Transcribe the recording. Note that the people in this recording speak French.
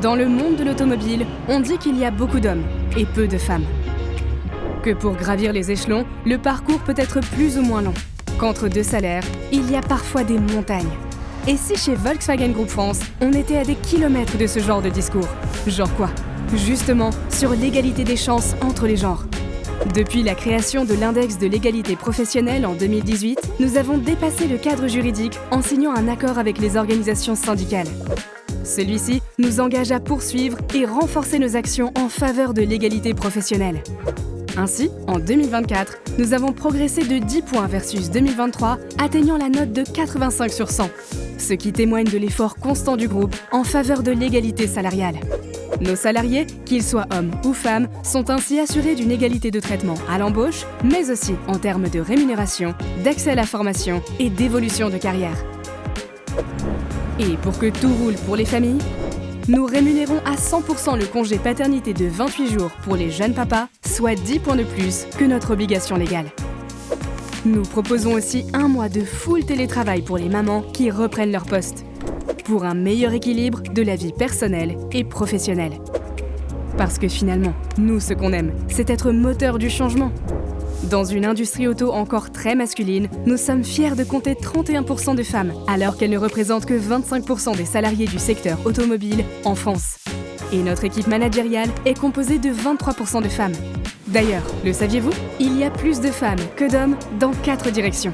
Dans le monde de l'automobile, on dit qu'il y a beaucoup d'hommes et peu de femmes. Que pour gravir les échelons, le parcours peut être plus ou moins long. Qu'entre deux salaires, il y a parfois des montagnes. Et si chez Volkswagen Group France, on était à des kilomètres de ce genre de discours? Genre quoi? Justement, sur l'égalité des chances entre les genres. Depuis la création de l'index de l'égalité professionnelle en 2018, nous avons dépassé le cadre juridique en signant un accord avec les organisations syndicales. Celui-ci nous engage à poursuivre et renforcer nos actions en faveur de l'égalité professionnelle. Ainsi, en 2024, nous avons progressé de 10 points versus 2023, atteignant la note de 85 sur 100, ce qui témoigne de l'effort constant du groupe en faveur de l'égalité salariale. Nos salariés, qu'ils soient hommes ou femmes, sont ainsi assurés d'une égalité de traitement à l'embauche, mais aussi en termes de rémunération, d'accès à la formation et d'évolution de carrière. Et pour que tout roule pour les familles, nous rémunérons à 100% le congé paternité de 28 jours pour les jeunes papas, soit 10 points de plus que notre obligation légale. Nous proposons aussi un mois de full télétravail pour les mamans qui reprennent leur poste, pour un meilleur équilibre de la vie personnelle et professionnelle. Parce que finalement, nous, ce qu'on aime, c'est être moteur du changement. Dans une industrie auto encore très masculine, nous sommes fiers de compter 31% de femmes, alors qu'elles ne représentent que 25% des salariés du secteur automobile en France. Et notre équipe managériale est composée de 23% de femmes. D'ailleurs, le saviez-vous? Il y a plus de femmes que d'hommes dans 4 directions.